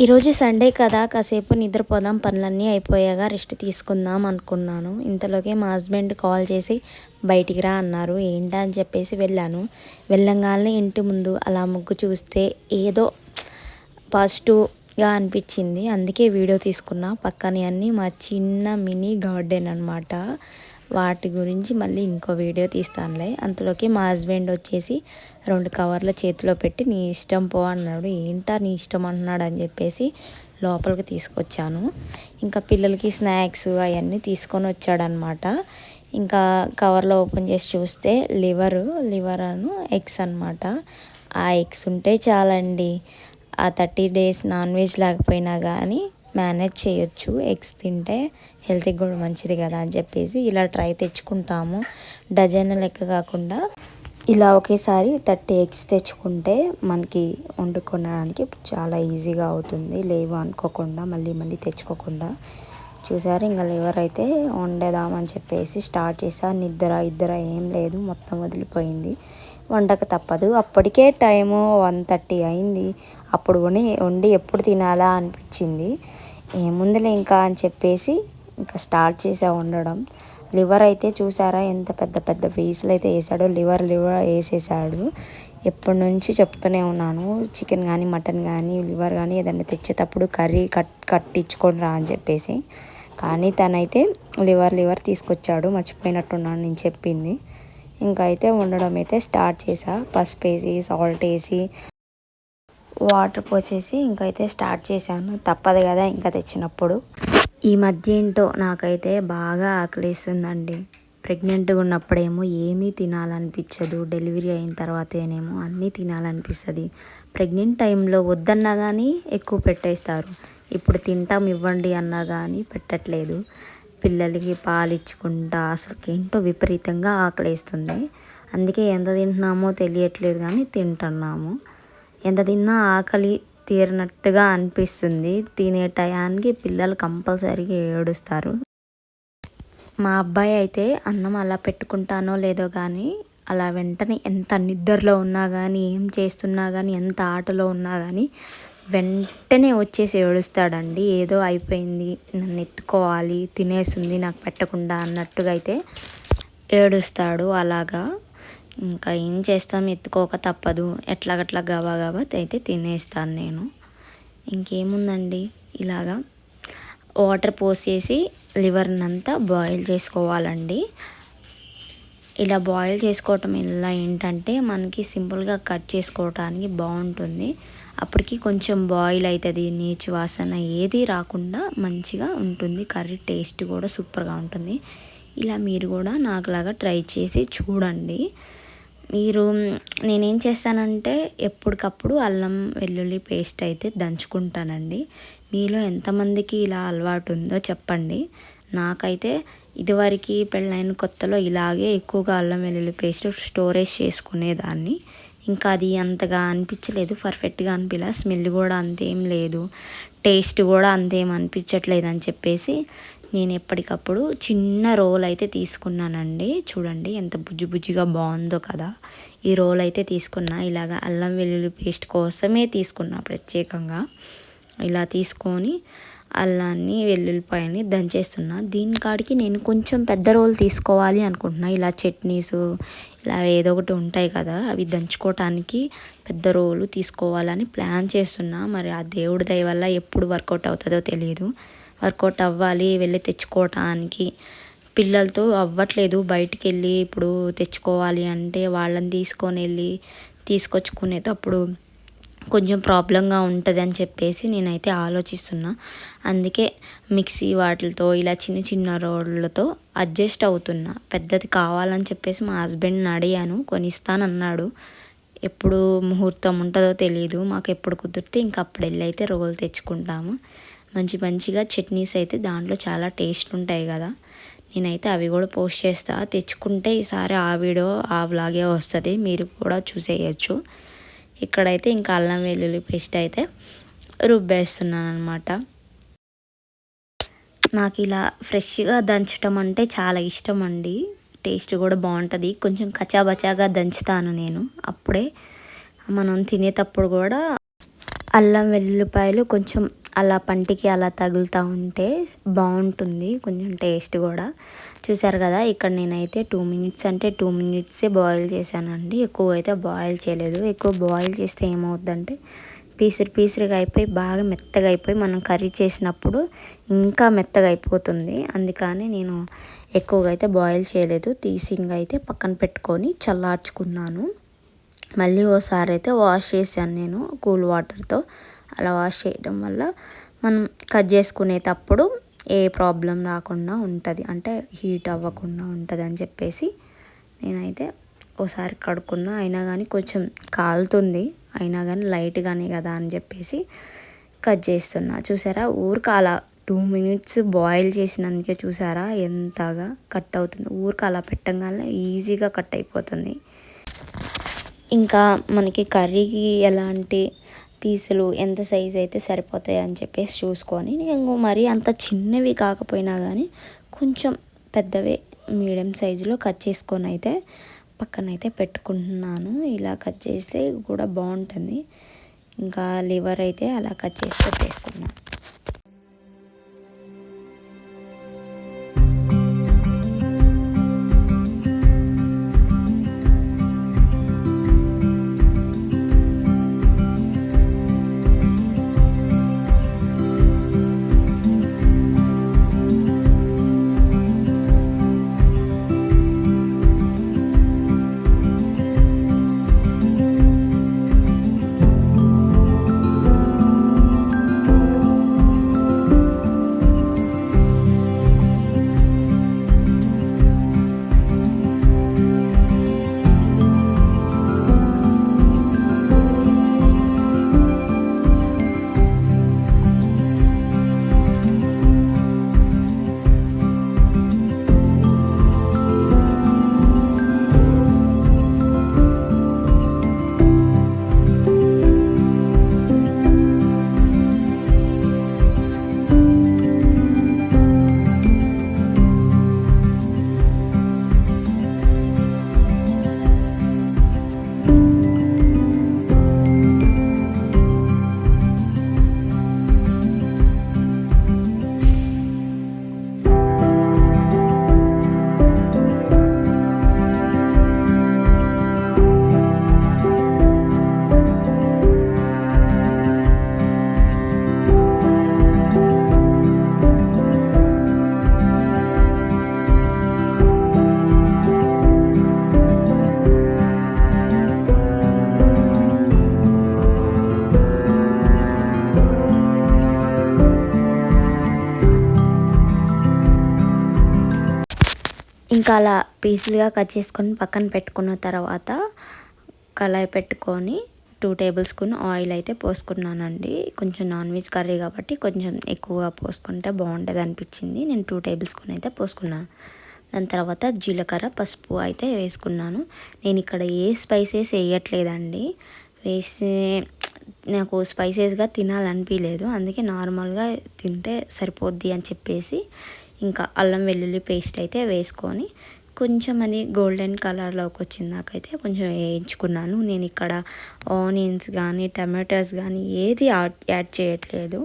ఈరోజు సండే కదా, కాసేపు నిద్రపోదాం, పనులన్నీ అయిపోయాక రెస్ట్ తీసుకుందాం అనుకున్నాను. ఇంతలోకే మా హస్బెండ్ కాల్ చేసి బయటికి రా అన్నారు. ఏంటా అని చెప్పేసి వెళ్ళాను. వెళ్ళంగానే ఇంటి ముందు అలా ముగ్గు చూస్తే ఏదో పాజిటివ్గా అనిపించింది. అందుకే వీడియో తీసుకున్నా. పక్కనే అన్నీ మా చిన్న మినీ గార్డెన్ అనమాట. వాటి గురించి మళ్ళీ ఇంకో వీడియో తీస్తానులే. అంతలోకి మా హస్బెండ్ వచ్చేసి 2 కవర్ల చేతిలో పెట్టి నీ ఇష్టం పో అన్నాడు. ఏంటా నీ ఇష్టం అంటున్నాడు అని చెప్పేసి లోపలికి తీసుకొచ్చాను. ఇంకా పిల్లలకి స్నాక్స్ అవన్నీ తీసుకొని వచ్చాడనమాట. ఇంకా కవర్లో ఓపెన్ చేసి చూస్తే లివర్ ఎగ్స్ అనమాట. ఆ ఎగ్స్ ఉంటే చాలండి, ఆ 30 days నాన్ వెజ్ లేకపోయినా కానీ మేనేజ్ చేయొచ్చు. ఎగ్స్ తింటే హెల్త్కి కూడా మంచిది కదా అని చెప్పేసి ఇలా ట్రై తెచ్చుకుంటాము. డజన్ లెక్క కాకుండా ఇలా ఒకేసారి 30 ఎగ్స్ తెచ్చుకుంటే మనకి వండుకోవడానికి చాలా ఈజీగా అవుతుంది. లేవు అనుకోకుండా మళ్ళీ తెచ్చుకోకుండా. చూసారు, ఇంకా లివర్ అయితే వండేదామని చెప్పేసి స్టార్ట్ చేసా. ఇద్దర ఏం లేదు, మొత్తం వదిలిపోయింది. వండక తప్పదు. అప్పటికే టైము 1:30 అయింది. అప్పుడు వండి ఎప్పుడు తినాలా అనిపించింది. ఏముందిలే ఇంకా అని చెప్పేసి ఇంకా స్టార్ట్ చేసా వండడం. లివర్ అయితే చూసారా ఎంత పెద్ద పెద్ద పీసులు అయితే వేసాడో. లివర్ వేసేసాడు. ఎప్పటి నుంచి చెప్తూనే ఉన్నాను, చికెన్ కానీ మటన్ కానీ లివర్ కానీ ఏదైనా తెచ్చేటప్పుడు కర్రీ కట్టించుకొని రా అని చెప్పేసి. కానీ తనైతే లివర్ తీసుకొచ్చాడు. మర్చిపోయినట్టున్నాను నేను చెప్పింది. ఇంకా అయితే వండడం అయితే స్టార్ట్ చేసా. పసుపు వేసి, సాల్ట్ వేసి, వాటర్ పోసేసి ఇంకైతే స్టార్ట్ చేశాను. తప్పదు కదా ఇంకా తెచ్చినప్పుడు. ఈ మధ్య ఏంటో నాకైతే బాగా ఆకలిస్తుందండి. ప్రెగ్నెంట్గా ఉన్నప్పుడేమో ఏమీ తినాలనిపించదు. డెలివరీ అయిన తర్వాతనేమో అన్నీ తినాలనిపిస్తుంది. ప్రెగ్నెంట్ టైంలో వద్దన్నా కానీ ఎక్కువ పెట్టేస్తారు. ఇప్పుడు తింటాం ఇవ్వండి అన్నా కానీ పెట్టట్లేదు. పిల్లలకి పాలు ఇచ్చుకుంటా అసలుకి ఏంటో విపరీతంగా ఆకలిస్తుంది. అందుకే ఎంత తింటున్నామో తెలియట్లేదు కానీ తింటున్నాము. ఎంత తిన్నా ఆకలి తీరినట్టుగా అనిపిస్తుంది. తినే టయానికి పిల్లలు కంపల్సరీగా ఏడుస్తారు. మా అబ్బాయి అయితే అన్నం అలా పెట్టుకుంటానో లేదో కానీ అలా వెంటనే ఎంత నిద్రలో ఉన్నా కానీ, ఏం చేస్తున్నా కానీ, ఎంత ఆటలో ఉన్నా కానీ వెంటనే వచ్చేసి ఏడుస్తాడండి. ఏదో అయిపోయింది, నన్ను ఎత్తుకోవాలి, తినేస్తుంది నాకు పెట్టకుండా అన్నట్టుగా అయితే ఏడుస్తాడు. అలాగా ఇంకా ఏం చేస్తాం, ఎత్తుకోక తప్పదు. ఎట్లాగట్లా గబా అయితే తినేస్తాను నేను. ఇంకేముందండి, ఇలాగా వాటర్ పోసేసి లివర్నంతా బాయిల్ చేసుకోవాలండి. ఇలా బాయిల్ చేసుకోవటం వల్ల ఏంటంటే మనకి సింపుల్గా కట్ చేసుకోవటానికి బాగుంటుంది. అప్పటికి కొంచెం బాయిల్ అవుతుంది, నీచు వాసన ఏది రాకుండా మంచిగా ఉంటుంది. కర్రీ టేస్ట్ కూడా సూపర్గా ఉంటుంది. ఇలా మీరు కూడా నాకులాగా ట్రై చేసి చూడండి. నేనేం చేస్తానంటే ఎప్పటికప్పుడు అల్లం వెల్లుల్లి పేస్ట్ అయితే దంచుకుంటానండి. మీలో ఎంతమందికి ఇలా అలవాటు ఉందో చెప్పండి. నాకైతే ఇదివరకు పెళ్ళైన కొత్తలో ఇలాగే ఎక్కువగా అల్లం వెల్లుల్లి పేస్ట్ స్టోరేజ్ చేసుకునేదాన్ని. ఇంకా అది అంతగా అనిపించలేదు, పర్ఫెక్ట్గా అనిపించలే. స్మెల్ కూడా అంతేం లేదు, టేస్ట్ కూడా అంతేం అనిపించట్లేదు అని చెప్పేసి నేను ఎప్పటికప్పుడు చిన్న రోల్ అయితే తీసుకున్నానండి. చూడండి ఎంత బుజ్జిగా బాగుందో కదా. ఈ రోల్ అయితే తీసుకున్నా. ఇలాగ అల్లం వెల్లుల్లి పేస్ట్ కోసమే తీసుకున్నా ప్రత్యేకంగా. ఇలా తీసుకొని అల్లాన్ని వెల్లుల్లిపాయని దంచేస్తున్నా. దీనికాడికి నేను కొంచెం పెద్ద రోల్ తీసుకోవాలి అనుకుంటున్నా. ఇలా చట్నీస్ ఇలా ఏదో ఒకటి ఉంటాయి కదా, అవి దంచుకోవటానికి పెద్ద రోలు తీసుకోవాలని ప్లాన్ చేస్తున్నా. మరి ఆ దేవుడి దయ వల్ల ఎప్పుడు వర్కౌట్ అవుతుందో తెలియదు. వర్కౌట్ అవ్వాలి, వెళ్ళి తెచ్చుకోవటానికి. పిల్లలతో అవ్వట్లేదు. బయటికి వెళ్ళి ఇప్పుడు తెచ్చుకోవాలి అంటే వాళ్ళని తీసుకొచ్చుకునేటప్పుడు కొంచెం ప్రాబ్లంగా ఉంటుంది అని చెప్పేసి నేనైతే ఆలోచిస్తున్నా. అందుకే మిక్సీ వాటిలతో ఇలా చిన్న రోళ్ళతో అడ్జస్ట్ అవుతున్నా. పెద్దది కావాలని చెప్పేసి మా హస్బెండ్ని అడిగాను, కొనిస్తానన్నాడు. ఎప్పుడు ముహూర్తం ఉంటుందో తెలియదు. మాకు ఎప్పుడు కుదిరితే ఇంక అప్పుడు వెళ్ళి అయితే రోల్ తెచ్చుకుంటాము. మంచిగా చట్నీస్ అయితే దాంట్లో చాలా టేస్ట్ ఉంటాయి కదా. నేనైతే అవి కూడా పోస్ట్ చేస్తా. తెచ్చుకుంటే ఈసారి ఆ వీడియో ఆ వ్లాగే వస్తుంది, మీరు కూడా చూసేయచ్చు. ఇక్కడైతే ఇంకా అల్లం వెల్లుల్లి పేస్ట్ అయితే రుబ్బేస్తున్నాను అనమాట. నాకు ఇలా ఫ్రెష్గా దంచడం అంటే చాలా ఇష్టం అండి. టేస్ట్ కూడా బాగుంటుంది. కొంచెం కచాబచాగా దంచుతాను నేను. అప్పుడే మనం తినేటప్పుడు కూడా అల్లం వెల్లుల్లిపాయలు కొంచెం అలా పంటికి అలా తగులుతూ ఉంటే బాగుంటుంది, కొంచెం టేస్ట్ కూడా. చూసారు కదా, ఇక్కడ నేనైతే 2 మినిట్స్ అంటే 2 మినిట్సే బాయిల్ చేశానండి. ఎక్కువ అయితే బాయిల్ చేయలేదు. ఎక్కువ బాయిల్ చేస్తే ఏమవుద్దంటే పీసురుగా అయిపోయి బాగా మెత్తగా అయిపోయి మనం కర్రీ చేసినప్పుడు ఇంకా మెత్తగా అయిపోతుంది. అందుకని నేను ఎక్కువగా అయితే బాయిల్ చేయలేదు. తీసి ఇంకా అయితే పక్కన పెట్టుకొని చల్లార్చుకున్నాను. మళ్ళీ ఓసారి అయితే వాష్ చేశాను నేను కూల్ వాటర్తో. అలా వాష్ చేయడం వల్ల మనం కట్ చేసుకునేటప్పుడు ఏ ప్రాబ్లం రాకుండా ఉంటుంది, అంటే హీట్ అవ్వకుండా ఉంటుంది అని చెప్పేసి నేనైతే ఓసారి కడుక్కున్నా. అయినా కానీ కొంచెం కాలుతుంది, అయినా కానీ లైట్గానే కదా అని చెప్పేసి కట్ చేస్తున్నా. చూసారా, ఊరికి అలా 2 మినిట్స్ బాయిల్ చేసినందుకే చూసారా ఎంతగా కట్ అవుతుంది. ఊరికి అలా పెట్టగానే ఈజీగా కట్ అయిపోతుంది. ఇంకా మనకి కర్రీకి ఎలాంటి పీసులు ఎంత సైజ్ అయితే సరిపోతాయి అని చెప్పేసి చూసుకొని, నేను మరీ అంత చిన్నవి కాకపోయినా కానీ కొంచెం పెద్దవే మీడియం సైజులో కట్ చేసుకొని అయితే పక్కనైతే పెట్టుకుంటున్నాను. ఇలా కట్ చేస్తే కూడా బాగుంటుంది. ఇంకా లివర్ అయితే అలా కట్ చేసి పెట్టేసుకున్నాను. ఇంకా అలా పీసులుగా కట్ చేసుకొని పక్కన పెట్టుకున్న తర్వాత కళాయి పెట్టుకొని 2 టేబుల్ స్పూన్ ఆయిల్ అయితే పోసుకున్నానండి. కొంచెం నాన్ వెజ్ కర్రీ కాబట్టి కొంచెం ఎక్కువగా పోసుకుంటే బాగుంటుంది అనిపించింది. నేను 2 టేబుల్ స్పూన్ అయితే పోసుకున్నాను. దాని తర్వాత జీలకర్ర, పసుపు అయితే వేసుకున్నాను. నేను ఇక్కడ ఏ స్పైసెస్ వేయట్లేదండి. వేసి నాకు స్పైసెస్గా తినాలనిపించలేదు, అందుకే నార్మల్గా తింటే సరిపోద్ది అని చెప్పేసి ఇంకా అల్లం వెల్లుల్లి పేస్ట్ అయితే వేసుకొని కొంచెం అది గోల్డెన్ కలర్లోకి వచ్చిందాకైతే కొంచెం వేయించుకున్నాను. నేను ఇక్కడ ఆనియన్స్ కానీ టమాటోస్ కానీ ఏది యాడ్ చేయట్లేదు,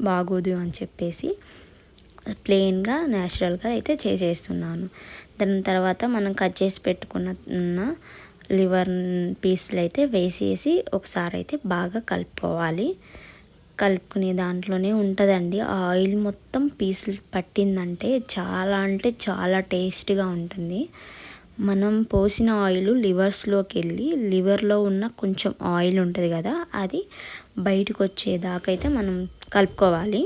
బాగోదు అని చెప్పేసి ప్లెయిన్గా న్యాచురల్గా అయితే చేసేస్తున్నాను. దాని తర్వాత మనం కట్ చేసి పెట్టుకున్న లివర్ పీసులు అయితే వేసేసి ఒకసారి అయితే బాగా కలుపుకోవాలి. కలుపుకునే దాంట్లోనే ఉంటుందండి, ఆయిల్ మొత్తం పీసులు పట్టిందంటే చాలా అంటే చాలా టేస్ట్గా ఉంటుంది. మనం పోసిన ఆయిల్ లివర్స్లోకి వెళ్ళి లివర్లో ఉన్న కొంచెం ఆయిల్ ఉంటుంది కదా, అది బయటకు వచ్చేదాకైతే మనం కలుపుకోవాలి.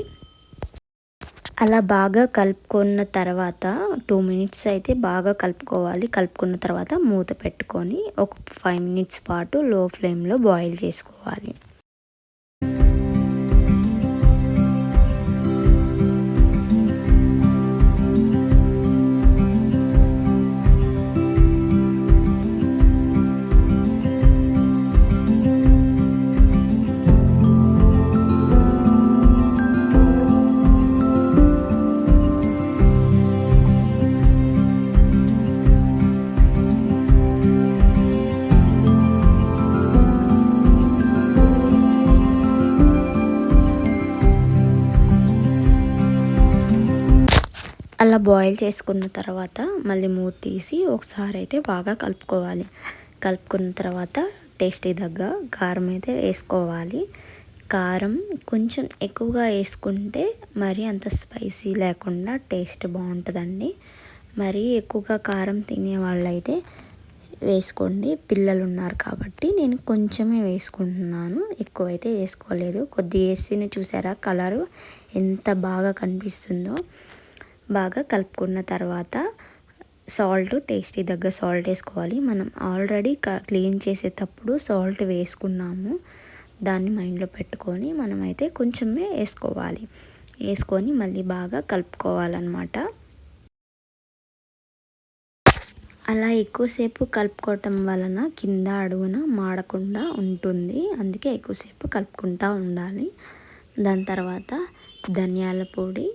అలా బాగా కలుపుకున్న తర్వాత 2 మినిట్స్ అయితే బాగా కలుపుకోవాలి. కలుపుకున్న తర్వాత మూత పెట్టుకొని ఒక 5 మినిట్స్ పాటు లో ఫ్లేమ్లో బాయిల్ చేసుకోవాలి. అలా బాయిల్ చేసుకున్న తర్వాత మళ్ళీ మూత తీసి ఒకసారి అయితే బాగా కలుపుకోవాలి. కలుపుకున్న తర్వాత టేస్ట్కి తగ్గ కారం అయితే వేసుకోవాలి. కారం కొంచెం ఎక్కువగా వేసుకుంటే మరి అంత స్పైసీ లేకుండా టేస్ట్ బాగుంటుందండి. మరి ఎక్కువగా కారం తినే వాళ్ళైతే వేసుకోండి. పిల్లలు ఉన్నారు కాబట్టి నేను కొంచెమే వేసుకుంటున్నాను, ఎక్కువైతే వేసుకోలేదు. కొద్దిగా వేసి చూసారా కలరు ఎంత బాగా కనిపిస్తుందో. బాగా కలుపుకున్న తర్వాత సాల్ట్ టేస్ట్కి తగ్గ సాల్ట్ వేసుకోవాలి. మనం ఆల్రెడీ క్లీన్ చేసేటప్పుడు సాల్ట్ వేసుకున్నాము, దాన్ని మైండ్లో పెట్టుకొని మనమైతే కొంచెమే వేసుకోవాలి. వేసుకొని మళ్ళీ బాగా కలుపుకోవాలన్నమాట. అలా ఎక్కువసేపు కలుపుకోవటం వలన కింద అడుగున మాడకుండా ఉంటుంది, అందుకే ఎక్కువసేపు కలుపుకుంటూ ఉండాలి. దాని తర్వాత ధనియాల పొడి,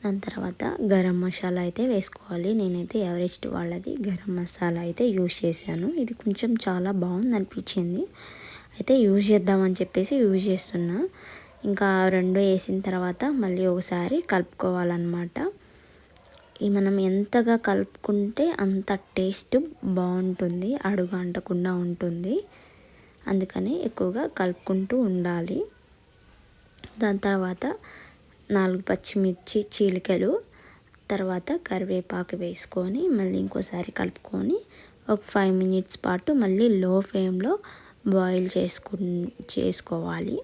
దాని తర్వాత గరం మసాలా అయితే వేసుకోవాలి. నేనైతే ఎవరెస్ట్ వాళ్ళది గరం మసాలా అయితే యూజ్ చేశాను. ఇది కొంచెం చాలా బాగుంది అనిపించింది, అయితే యూజ్ చేద్దామని చెప్పేసి యూజ్ చేస్తున్నా. ఇంకా రెండు వేసిన తర్వాత మళ్ళీ ఒకసారి కలుపుకోవాలన్నమాట. ఈ మనం ఎంతగా కలుపుకుంటే అంత టేస్ట్ బాగుంటుంది, అడుగు అంటకుండా ఉంటుంది. అందుకని ఎక్కువగా కలుపుకుంటూ ఉండాలి. దాని తర్వాత 4 పచ్చిమిర్చి చీలికలు, తర్వాత కరివేపాకు వేసుకొని మళ్ళీ ఇంకోసారి కలుపుకొని ఒక 5 మినిట్స్ పాటు మళ్ళీ లో ఫ్లేమ్లో బాయిల్ చేసుకోవాలి.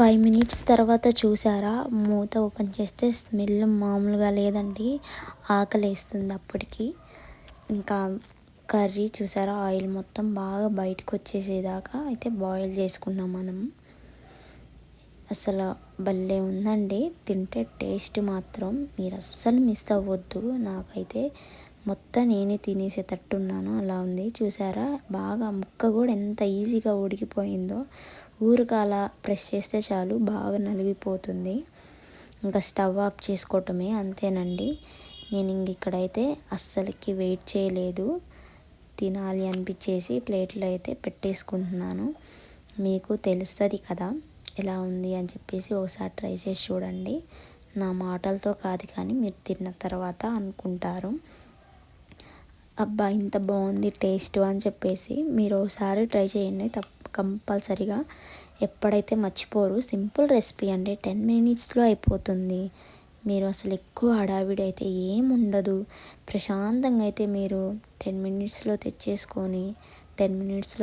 5 మినిట్స్ తర్వాత చూసారా, మూత ఓపెన్ చేస్తే స్మెల్ మామూలుగా లేదండి, ఆకలేస్తుంది అప్పటికి. ఇంకా కర్రీ చూసారా, ఆయిల్ మొత్తం బాగా బయటకు వచ్చేసేదాకా అయితే బాయిల్ చేసుకున్నాం మనం. అసలు భలే ఉందండి, తింటే టేస్ట్ మాత్రం మీరు అస్సలు మిస్ అవ్వద్దు. నాకైతే మొత్తం నేనే తినేసేటట్టున్నాను, అలా ఉంది. చూసారా బాగా ముక్క కూడా ఎంత ఈజీగా ఉడికిపోయిందో. ఊరుగా అలా ప్రెస్ చేస్తే చాలు బాగా నలిగిపోతుంది. ఇంకా స్టవ్ ఆఫ్ చేసుకోవటమే, అంతేనండి. నేను ఇక్కడైతే అస్సలకి వెయిట్ చేయలేదు, తినాలి అనిపించేసి ప్లేట్లో అయితే పెట్టేసుకుంటున్నాను. మీకు తెలుస్తుంది కదా ఎలా ఉంది అని చెప్పేసి, ఒకసారి ట్రై చేసి చూడండి. నా మాటలతో కాదు కానీ మీరు తిన్న తర్వాత అనుకుంటారు, అబ్బా ఇంత బాగుంది టేస్ట్ అని చెప్పేసి. మీరు ఒకసారి ట్రై చేయండి కంపల్సరిగా, ఎప్పుడైతే మర్చిపోరు. సింపుల్ రెసిపీ అండి, 10 మినిట్స్లో అయిపోతుంది. మీరు అసలు ఎక్కువ హడావిడి అయితే ఏం ఉండదు. ప్రశాంతంగా అయితే మీరు 10 మినిట్స్లో తెచ్చేసుకొని 10 మినిట్స్లో